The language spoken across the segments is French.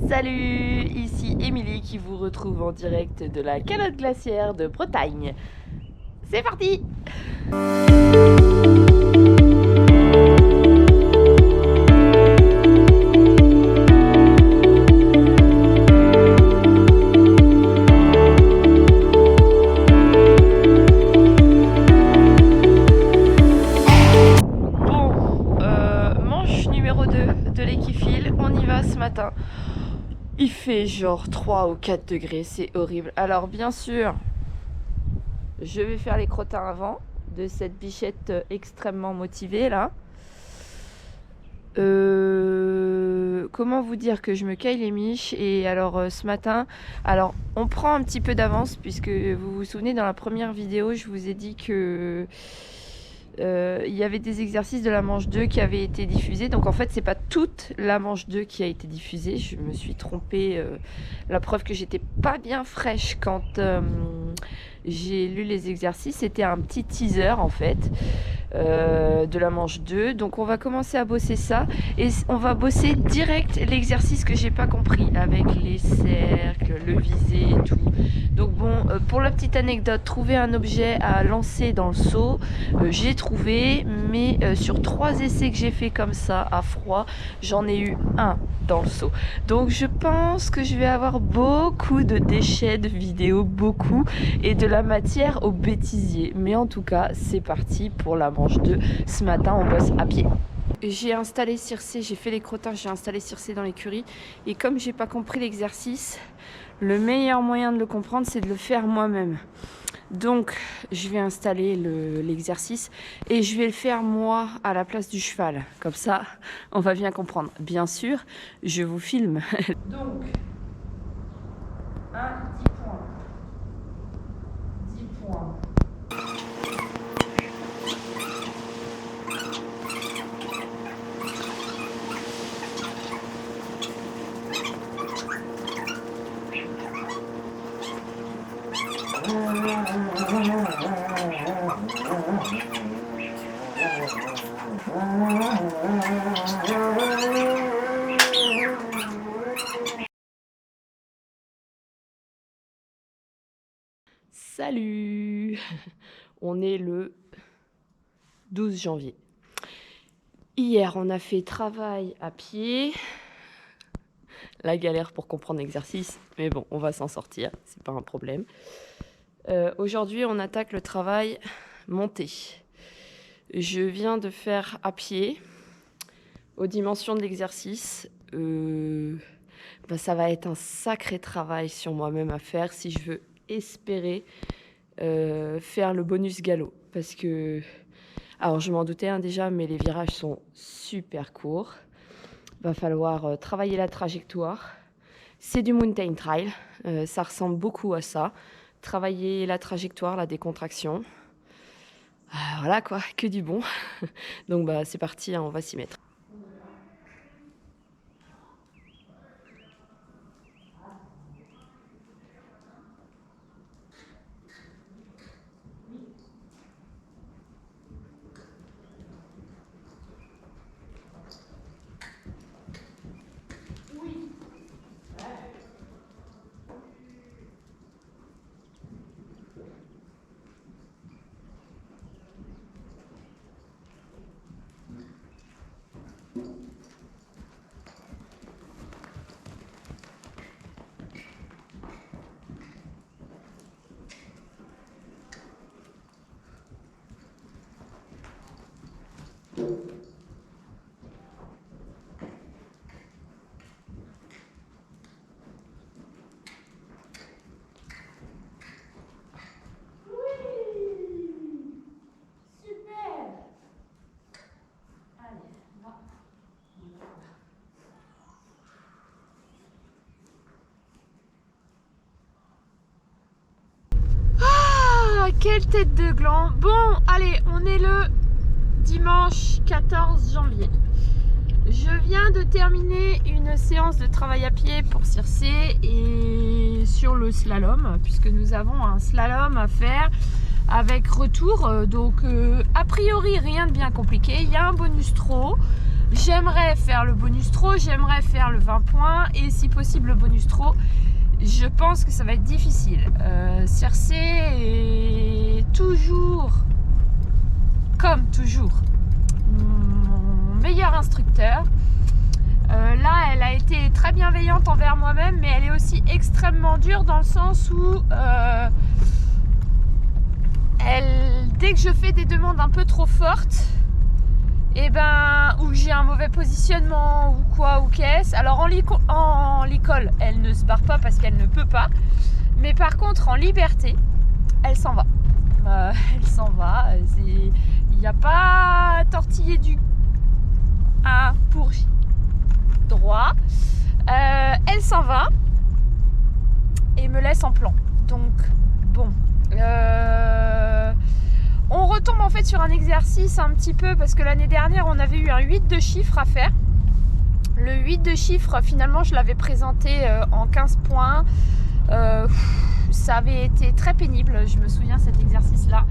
Salut, ici Émilie qui vous retrouve en direct de la calotte glaciaire de Bretagne. C'est parti! Manche numéro 2 de l'équifile, on y va ce matin. Il fait genre 3 ou 4 degrés, c'est horrible. Alors bien sûr, je vais faire les crottins avant de cette bichette extrêmement motivée là. Comment vous dire que je me caille les miches. Et alors ce matin, alors on prend un petit peu d'avance puisque vous vous souvenez dans la première vidéo je vous ai dit que il y avait des exercices de la manche 2 qui avaient été diffusés. Donc en fait c'est pas toute la manche 2 qui a été diffusée. Je me suis trompée. La preuve que j'étais pas bien fraîche quand j'ai lu les exercices. C'était un petit teaser en fait de la manche 2. Donc on va commencer à bosser ça. Et on va bosser direct l'exercice que j'ai pas compris avec les cercles, le visé et tout. Donc bon, pour la petite anecdote, trouver un objet à lancer dans le seau, j'ai trouvé, mais sur 3 essais que j'ai fait comme ça à froid, j'en ai eu un dans le seau. Donc je pense que je vais avoir beaucoup de déchets de vidéos, beaucoup, et de la matière au bêtisier. Mais en tout cas, c'est parti pour la manche 2. Ce matin, on bosse à pied. J'ai installé Circé, j'ai fait les crottins, j'ai installé Circé dans l'écurie. Et comme j'ai pas compris l'exercice, le meilleur moyen de le comprendre, c'est de le faire moi-même. Donc, je vais installer l'exercice et je vais le faire moi à la place du cheval. Comme ça, on va bien comprendre. Bien sûr, je vous filme. Donc, 10 points. 10 points. Salut! On est le 12 janvier. Hier, on a fait travail à pied. La galère pour comprendre l'exercice, mais bon, on va s'en sortir, c'est pas un problème. Aujourd'hui, on attaque le travail monté. Je viens de faire à pied aux dimensions de l'exercice. Ça va être un sacré travail sur moi-même à faire si je veux espérer faire le bonus galop. Parce que, alors je m'en doutais déjà, mais les virages sont super courts. Va falloir travailler la trajectoire. C'est du mountain trail, ça ressemble beaucoup à ça. Travailler la trajectoire, la décontraction. Voilà quoi, que du bon. Donc c'est parti, hein, on va s'y mettre. Quelle tête de gland. Bon, allez, on est le dimanche 14 janvier. Je viens de terminer une séance de travail à pied pour Circé et sur le slalom, puisque nous avons un slalom à faire avec retour. Donc, a priori, rien de bien compliqué. Il y a un bonus trop. J'aimerais faire le bonus trop, j'aimerais faire le 20 points et si possible le bonus trop. Je pense que ça va être difficile. Circé est toujours, comme toujours, mon meilleur instructeur. Là, elle a été très bienveillante envers moi-même, mais elle est aussi extrêmement dure dans le sens où dès que je fais des demandes un peu trop fortes, et ou que j'ai un mauvais positionnement ou quoi ou qu'est-ce. Alors en l'école, elle ne se barre pas parce qu'elle ne peut pas. Mais par contre, en liberté, elle s'en va. Elle s'en va. Il n'y a pas tortiller du A pour droit. Elle s'en va et me laisse en plan. Donc, bon. On retombe en fait sur un exercice un petit peu parce que l'année dernière on avait eu un 8 de chiffres à faire. Le 8 de chiffres finalement je l'avais présenté en 15 points. Ça avait été très pénible, je me souviens cet exercice là.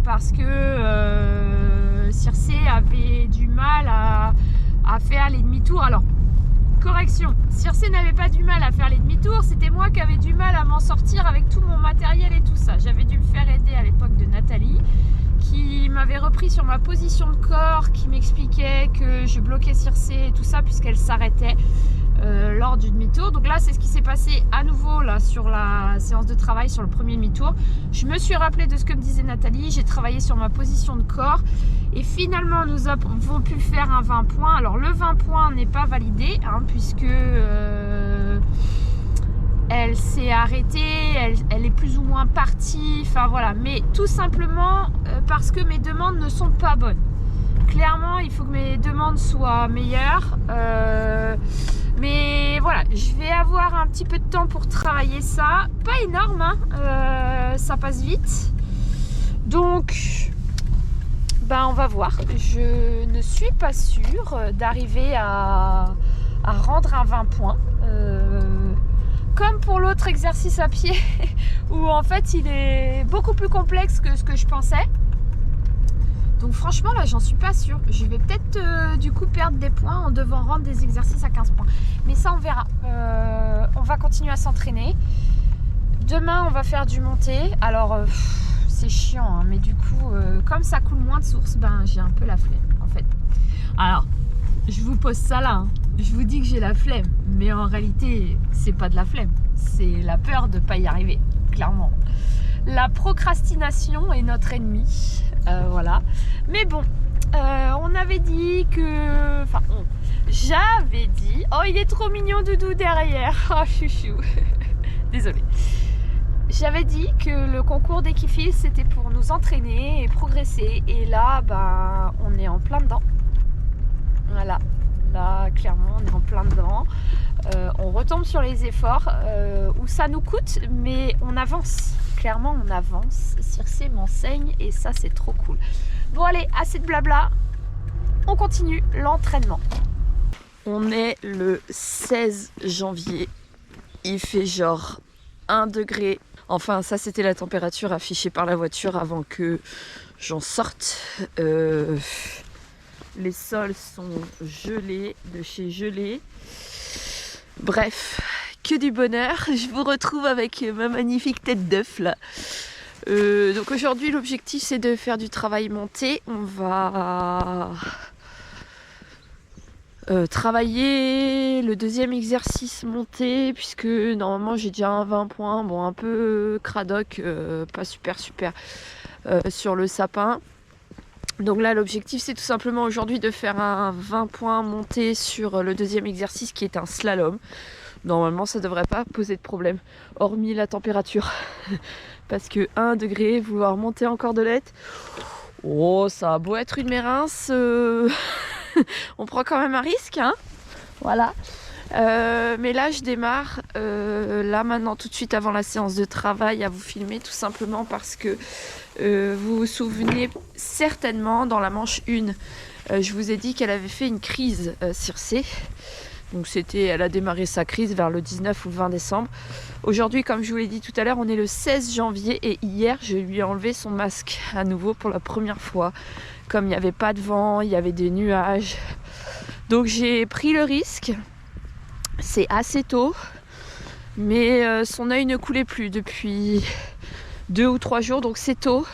Parce que Circé avait du mal à faire les demi-tours. Alors correction, Circé n'avait pas du mal à faire les demi-tours, c'était moi qui avais du mal à m'en sortir avec tout mon matériel et tout ça. J'avais dû me faire aider à l'époque de Nathalie, qui m'avait repris sur ma position de corps, qui m'expliquait que je bloquais Circé et tout ça puisqu'elle s'arrêtait lors du demi-tour. Donc là, c'est ce qui s'est passé à nouveau là sur la séance de travail, sur le premier demi-tour. Je me suis rappelé de ce que me disait Nathalie, j'ai travaillé sur ma position de corps et finalement nous avons pu faire un 20 points. Alors le 20 points n'est pas validé puisque elle s'est arrêtée, elle est plus ou moins partie, enfin voilà, mais tout simplement parce que mes demandes ne sont pas bonnes. Clairement, il faut que mes demandes soient meilleures. Mais voilà, je vais avoir un petit peu de temps pour travailler ça. Pas énorme, ça passe vite. Donc, on va voir. Je ne suis pas sûre d'arriver à rendre un 20 points. Comme pour l'autre exercice à pied, où en fait il est beaucoup plus complexe que ce que je pensais. Donc franchement là j'en suis pas sûre. Je vais peut-être du coup perdre des points en devant rendre des exercices à 15 points. Mais ça on verra. On va continuer à s'entraîner. Demain on va faire du monté. Alors c'est chiant mais du coup comme ça coule moins de source, j'ai un peu la flemme en fait. Alors je vous pose ça là. Je vous dis que j'ai la flemme. Mais en réalité c'est pas de la flemme. C'est la peur de pas y arriver. Clairement. La procrastination est notre ennemi. Voilà. Mais bon, on avait dit que... Enfin, j'avais dit... Oh, il est trop mignon, Doudou, derrière. Oh, chouchou. Désolée. J'avais dit que le concours d'Equifil, c'était pour nous entraîner et progresser. Et là, on est en plein dedans. Voilà. Là, clairement, on est en plein dedans. On retombe sur les efforts où ça nous coûte, mais on avance. Clairement, on avance. Circé m'enseigne et ça, c'est trop cool. Bon, allez, assez de blabla. On continue l'entraînement. On est le 16 janvier. Il fait genre 1 degré. Enfin, ça, c'était la température affichée par la voiture avant que j'en sorte. Les sols sont gelés, de chez gelé. Bref, que du bonheur. Je vous retrouve avec ma magnifique tête d'œuf là. Donc aujourd'hui, l'objectif c'est de faire du travail monté. On va travailler le deuxième exercice monté puisque normalement j'ai déjà un 20 points. Bon, un peu cradoc, pas super sur le sapin. Donc là l'objectif c'est tout simplement aujourd'hui de faire un 20 points monté sur le deuxième exercice qui est un slalom. Normalement ça devrait pas poser de problème, hormis la température. Parce que 1 degré, vouloir monter en cordelette, oh ça a beau être une mérins, on prend quand même un risque, voilà. Mais là je démarre là maintenant tout de suite avant la séance de travail à vous filmer tout simplement parce que vous vous souvenez certainement dans la manche 1 je vous ai dit qu'elle avait fait une crise Circé. Donc elle a démarré sa crise vers le 19 ou le 20 décembre. Aujourd'hui, comme je vous l'ai dit tout à l'heure, on est le 16 janvier et hier, je lui ai enlevé son masque à nouveau pour la première fois. Comme il n'y avait pas de vent, il y avait des nuages. Donc j'ai pris le risque, c'est assez tôt, mais son œil ne coulait plus depuis 2 ou 3 jours, donc c'est tôt.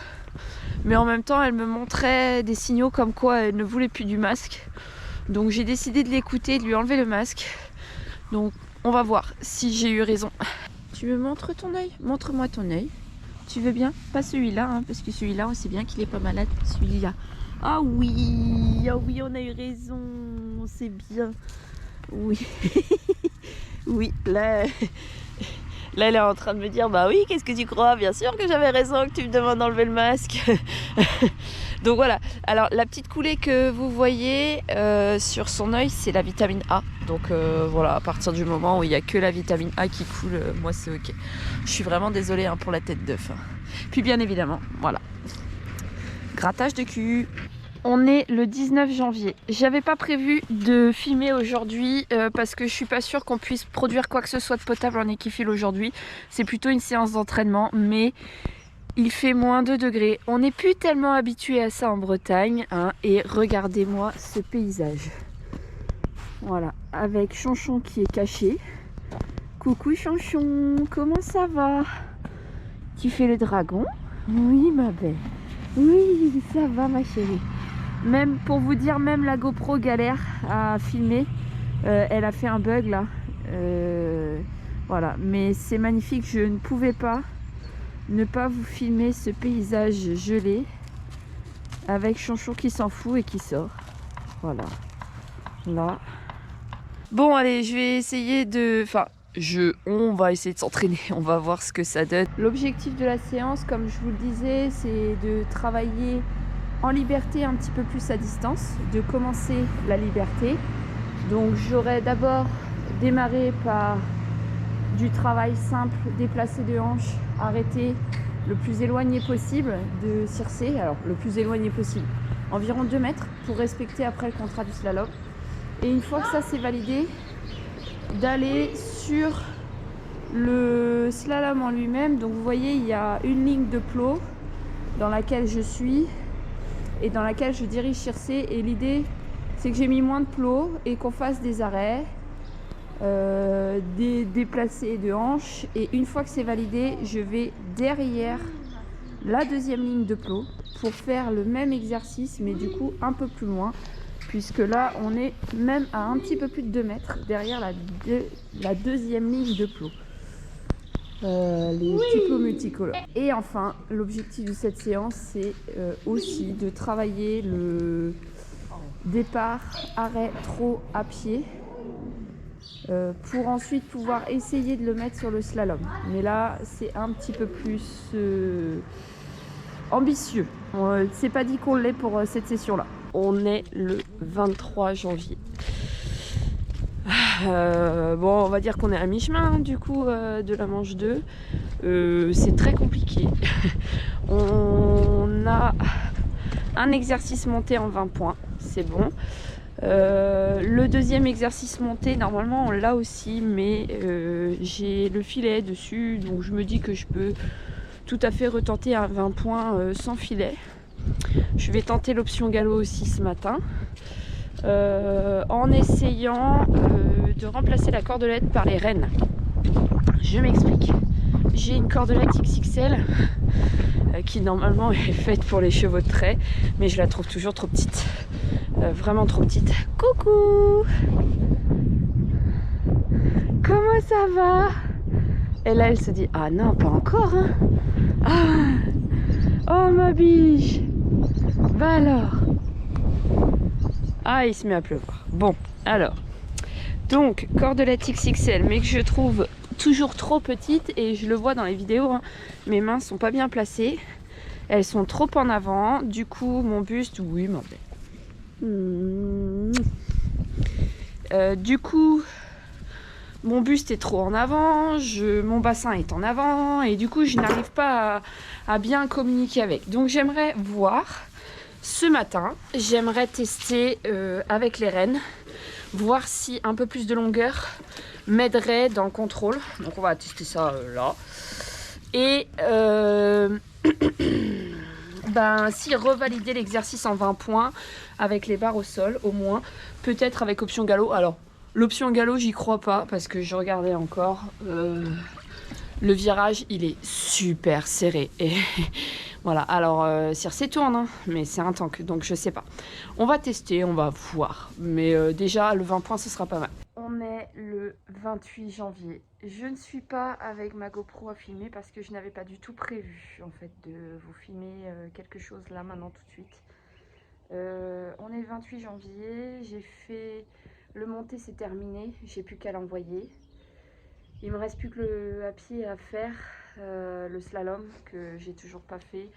Mais en même temps, elle me montrait des signaux comme quoi elle ne voulait plus du masque. Donc j'ai décidé de l'écouter, de lui enlever le masque. Donc on va voir si j'ai eu raison. Tu me montres ton œil? Montre-moi ton œil. Tu veux bien? Pas celui-là, hein, parce que celui-là, on sait bien qu'il est pas malade. Celui-là. Ah oui, on a eu raison. C'est bien. Oui. Oui, là, elle est en train de me dire, bah oui, qu'est-ce que tu crois? Bien sûr que j'avais raison que tu me demandes d'enlever le masque. Donc voilà, alors la petite coulée que vous voyez sur son œil, c'est la vitamine A. Donc voilà, à partir du moment où il n'y a que la vitamine A qui coule, moi c'est ok. Je suis vraiment désolée hein, pour la tête d'œuf. Puis bien évidemment, voilà. Grattage de cul. On est le 19 janvier. J'avais pas prévu de filmer aujourd'hui parce que je suis pas sûre qu'on puisse produire quoi que ce soit de potable en équifile aujourd'hui. C'est plutôt une séance d'entraînement, mais il fait moins 2 degrés. On n'est plus tellement habitué à ça en Bretagne. Hein, et regardez-moi ce paysage. Voilà, avec Chonchon qui est caché. Coucou Chonchon, comment ça va? Tu fais le dragon? Oui ma belle. Oui, ça va ma chérie. Même pour vous dire, même la GoPro galère à filmer. Elle a fait un bug là. Voilà, mais c'est magnifique. Je ne pouvais pas ne pas vous filmer ce paysage gelé avec Chonchon qui s'en fout et qui sort. Voilà. Là. Bon, allez, je vais essayer de... Enfin, on va essayer de s'entraîner. On va voir ce que ça donne. L'objectif de la séance, comme je vous le disais, c'est de travailler en liberté un petit peu plus à distance, de commencer la liberté. Donc j'aurais d'abord démarré par du travail simple, déplacer de hanches, arrêter le plus éloigné possible de Circé, alors le plus éloigné possible, environ 2 mètres pour respecter après le contrat du slalom. Et une fois que ça c'est validé, d'aller sur le slalom en lui-même. Donc vous voyez, il y a une ligne de plot dans laquelle je suis et dans laquelle je dirige Circé, et l'idée c'est que j'ai mis moins de plots et qu'on fasse des arrêts, des déplacés de hanches, et une fois que c'est validé, je vais derrière la deuxième ligne de plot pour faire le même exercice mais du coup un peu plus loin, puisque là on est même à un petit peu plus de 2 mètres derrière la deuxième ligne de plot. Les petits plots multicolores. Et enfin, l'objectif de cette séance, c'est aussi de travailler le départ, arrêt, trot à pied pour ensuite pouvoir essayer de le mettre sur le slalom. Mais là, c'est un petit peu plus ambitieux. C'est pas dit qu'on l'est pour cette session-là. On est le 23 janvier. Bon, on va dire qu'on est à mi-chemin du coup de la manche 2. C'est très compliqué. On a un exercice monté en 20 points, c'est bon. Le deuxième exercice monté, normalement on l'a aussi, mais j'ai le filet dessus, donc je me dis que je peux tout à fait retenter un 20 points sans filet. Je vais tenter l'option galop aussi ce matin. En essayant de remplacer la cordelette par les rênes. Je m'explique. J'ai une cordelette XXL qui normalement est faite pour les chevaux de trait, mais je la trouve toujours trop petite. Vraiment trop petite. Coucou! Comment ça va? Et là elle se dit, ah non, pas encore hein. Ah, oh ma biche. Bah alors. Ah, il se met à pleuvoir. Bon, alors. Donc, cordelette XXL, mais que je trouve toujours trop petite. Et je le vois dans les vidéos, hein, mes mains sont pas bien placées. Elles sont trop en avant. Du coup, mon buste, oui, ma belle. Du coup, mon buste est trop en avant. Mon bassin est en avant. Et du coup, je n'arrive pas à bien communiquer avec. Donc, j'aimerais voir... Ce matin, j'aimerais tester avec les rênes, voir si un peu plus de longueur m'aiderait dans le contrôle. Donc on va tester ça là. Et ben, si revalider l'exercice en 20 points avec les barres au sol au moins, peut-être avec option galop. Alors l'option galop j'y crois pas parce que je regardais encore, le virage il est super serré et voilà, alors Circe tourne hein, mais c'est un tank donc je sais pas. On va tester, on va voir, mais déjà le 20 points ce sera pas mal. On est le 28 janvier. Je ne suis pas avec ma GoPro à filmer parce que je n'avais pas du tout prévu en fait de vous filmer quelque chose là maintenant tout de suite. On est le 28 janvier, j'ai fait le monté, c'est terminé, j'ai plus qu'à l'envoyer. Il me reste plus que le à pied à faire, le slalom que j'ai toujours pas fait.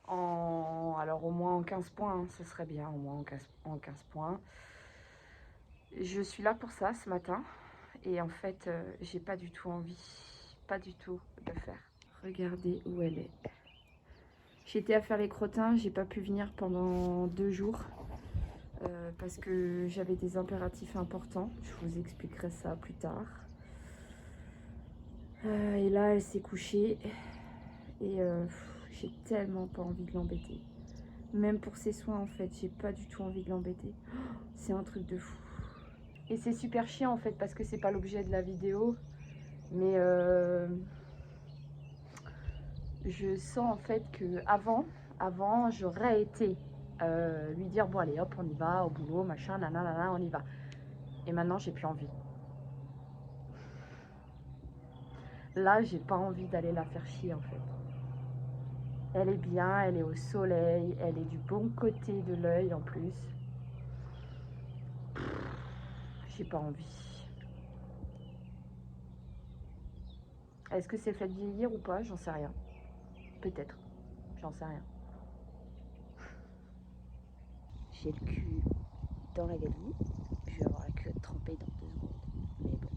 Alors au moins en 15 points, hein, ce serait bien, au moins en 15 points. Je suis là pour ça ce matin et en fait j'ai pas du tout envie, pas du tout de faire. Regardez où elle est. J'étais à faire les crottins, j'ai pas pu venir pendant 2 jours parce que j'avais des impératifs importants. Je vous expliquerai ça plus tard. Et là elle s'est couchée et j'ai tellement pas envie de l'embêter. Même pour ses soins en fait, j'ai pas du tout envie de l'embêter. C'est un truc de fou. Et c'est super chiant en fait parce que c'est pas l'objet de la vidéo. Mais je sens en fait que avant j'aurais été lui dire bon allez hop on y va au boulot machin nanana on y va. Et maintenant j'ai plus envie. Là j'ai pas envie d'aller la faire chier en fait. Elle est bien, elle est au soleil, elle est du bon côté de l'œil en plus. J'ai pas envie. Est-ce que c'est fait de vieillir ou pas? J'en sais rien. Peut-être. J'en sais rien. J'ai le cul dans la galerie. Je vais avoir la culotte trempée dans 2 secondes. Mais bon.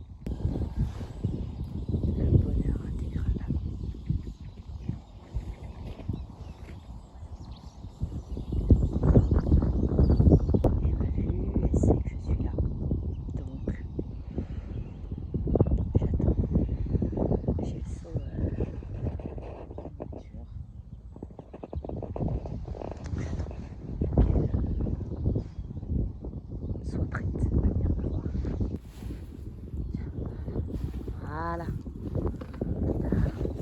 Le bonheur intégral. Elle m'a vu, elle sait que je suis là. Donc, j'attends. J'ai le saut en voiture. Soit prête à venir me voir. Voilà.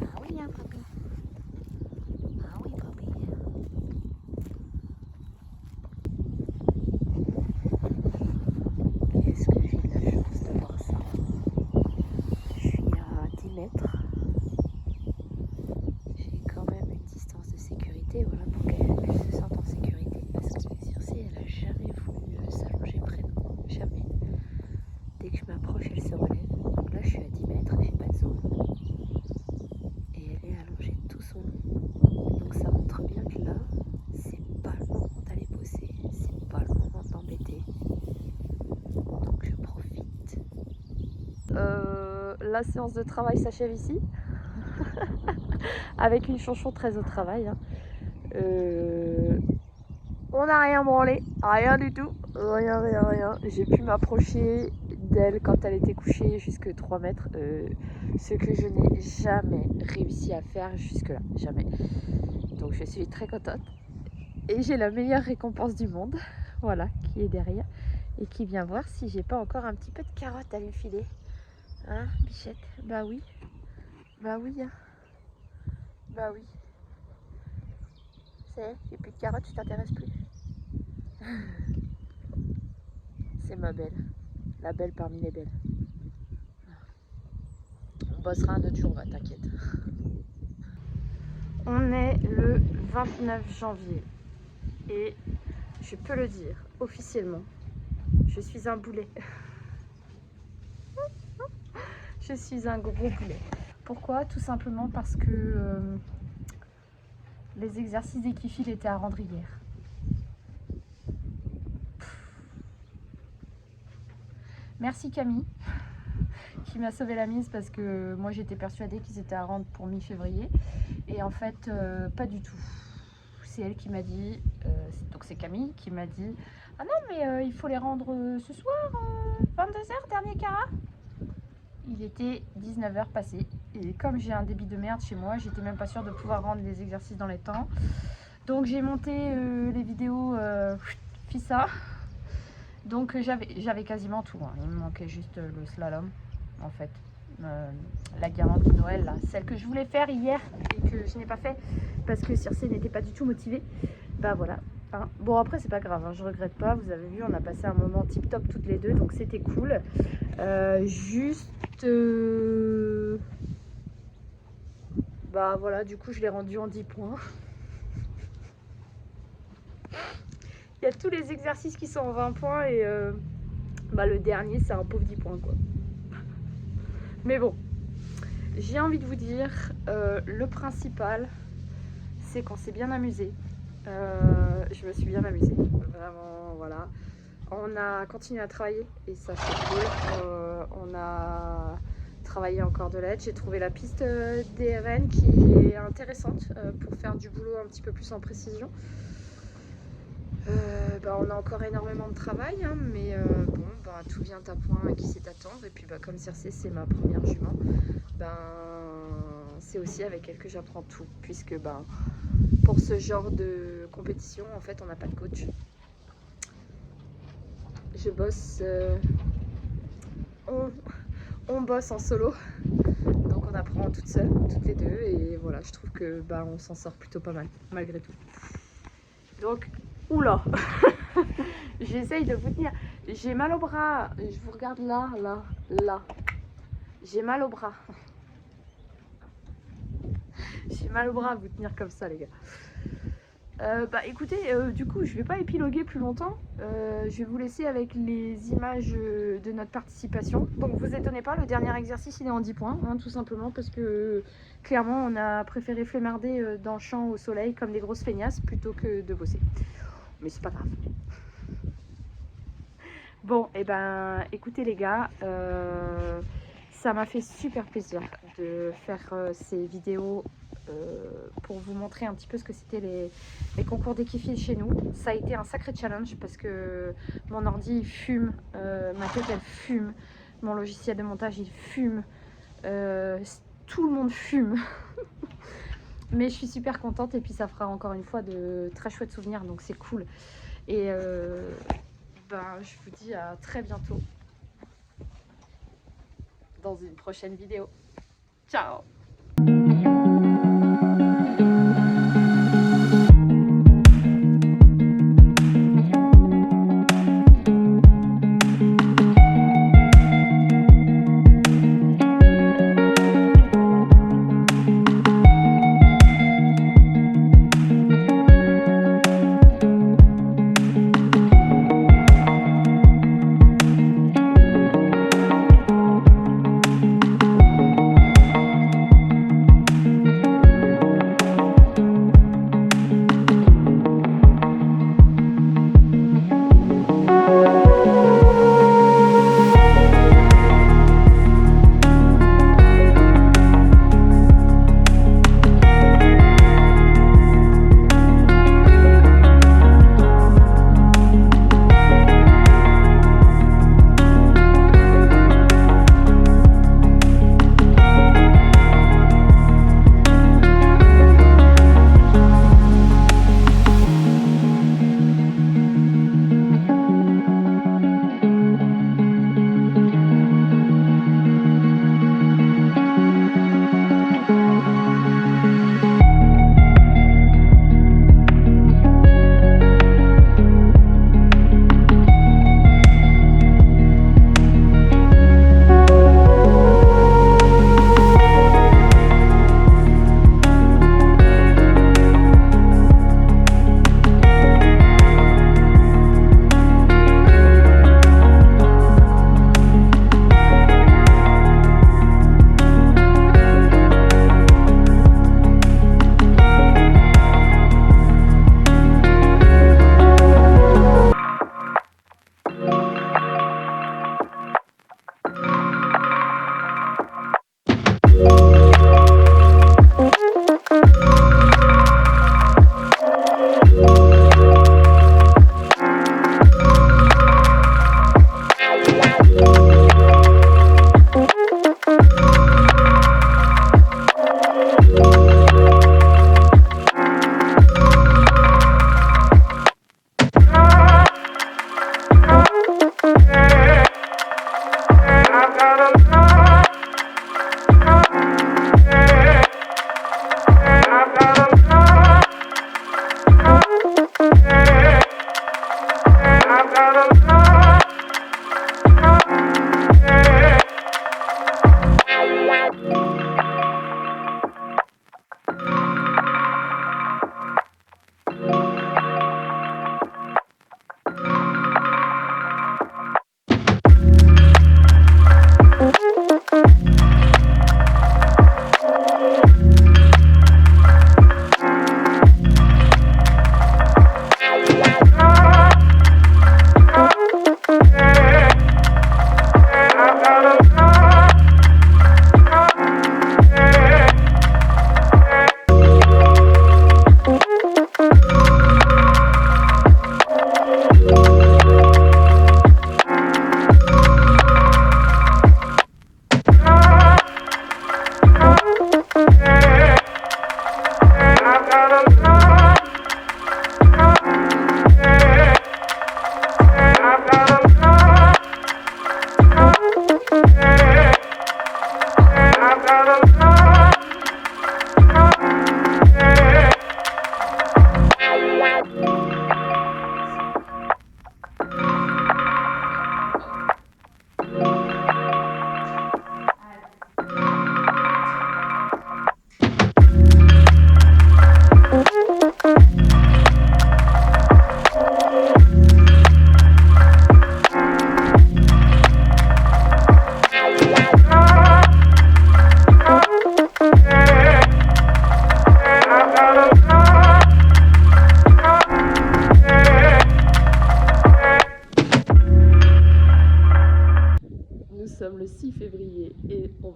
Ah oui, hein, papy. Ah oui, papy. Qu'est-ce que j'ai de la chance de voir ça. Je suis à 10 mètres. J'ai quand même une distance de sécurité, voilà, pour qu'elle se sente en sécurité. Parce que Circe, elle a jamais voulu s'allonger près de moi. Jamais. Dès que je m'approche, elle se relève. Donc là, je suis à 10 mètres, j'ai pas de zone. Et elle est allongée tout son long. Donc ça montre bien que là, c'est pas le moment d'aller bosser. C'est pas le moment de m'embêter. Donc je profite. La séance de travail s'achève ici. Avec une chanson très au travail. Hein. On n'a rien branlé, rien du tout, rien. J'ai pu m'approcher d'elle quand elle était couchée jusque 3 mètres, ce que je n'ai jamais réussi à faire jusque là, jamais. Donc je suis très contente et j'ai la meilleure récompense du monde, voilà, qui est derrière et qui vient voir si j'ai pas encore un petit peu de carotte à lui filer. Hein, bichette? Bah oui, hein. Bah oui. C'est, j'ai plus de carottes, je t'intéresse plus. C'est ma belle, la belle parmi les belles. On bossera un autre jour, va, t'inquiète. On est le 29 janvier et je peux le dire officiellement, je suis un boulet. Je suis un gros boulet. Pourquoi? Tout simplement parce que les exercices d'équifile étaient à rendre hier. Merci Camille qui m'a sauvé la mise parce que moi j'étais persuadée qu'ils étaient à rendre pour mi-février et en fait pas du tout. C'est elle qui m'a dit, donc c'est Camille qui m'a dit ah non mais il faut les rendre ce soir 22h dernier carat. Il était 19h passé et comme j'ai un débit de merde chez moi, j'étais même pas sûre de pouvoir rendre les exercices dans les temps. Donc j'ai monté les vidéos FISA. Donc j'avais quasiment tout, hein. Il me manquait juste le slalom en fait. La guirlande de Noël, là, celle que je voulais faire hier et que je n'ai pas fait parce que Circe n'était pas du tout motivée. Bah voilà. Hein. Bon après c'est pas grave, hein, je regrette pas. Vous avez vu, on a passé un moment tip top toutes les deux, donc c'était cool. Bah voilà, du coup je l'ai rendu en 10 points. Il y a tous les exercices qui sont en 20 points et le dernier c'est un pauvre 10 points quoi. Mais bon, j'ai envie de vous dire, le principal c'est qu'on s'est bien amusé. Je me suis bien amusée, vraiment, voilà. On a continué à travailler et ça c'est cool. On a travaillé encore de l'aide. J'ai trouvé la piste DRN qui est intéressante pour faire du boulot un petit peu plus en précision. On a encore énormément de travail, hein, mais tout vient à point et qui sait attendre. Et puis comme Circe c'est ma première jument, c'est aussi avec elle que j'apprends tout, puisque pour ce genre de compétition en fait on n'a pas de coach. Je bosse, on bosse en solo, donc on apprend toutes seules, toutes les deux, et voilà, je trouve que on s'en sort plutôt pas mal malgré tout. Donc oula. J'essaye de vous tenir. J'ai mal au bras. Je vous regarde là. J'ai mal au bras. J'ai mal au bras à vous tenir comme ça, les gars. Écoutez, du coup, je vais pas épiloguer plus longtemps. Je vais vous laisser avec les images de notre participation. Donc, vous étonnez pas, le dernier exercice, il est en 10 points, hein, tout simplement parce que clairement, on a préféré flemmarder dans le champ au soleil comme des grosses feignasses plutôt que de bosser. Mais c'est pas grave. Bon, écoutez les gars, ça m'a fait super plaisir de faire ces vidéos pour vous montrer un petit peu ce que c'était les concours d'équipiers chez nous. Ça a été un sacré challenge parce que mon ordi fume, ma tête elle fume, mon logiciel de montage il fume, tout le monde fume. Mais je suis super contente et puis ça fera encore une fois de très chouettes souvenirs, donc c'est cool. Et je vous dis à très bientôt dans une prochaine vidéo. Ciao!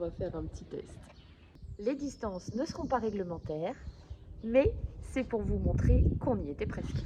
va faire un petit test. Les distances ne seront pas réglementaires, mais c'est pour vous montrer qu'on y était presque.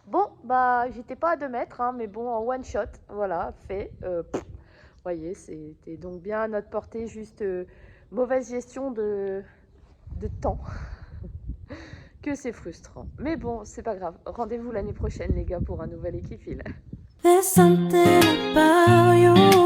Bon, bah, j'étais pas à 2 mètres, hein, mais bon, en one shot, voilà, fait. Voyez, c'était donc bien à notre portée, juste mauvaise gestion de temps, que c'est frustrant. Mais bon, c'est pas grave. Rendez-vous l'année prochaine, les gars, pour un nouvel équifil. There's something about you.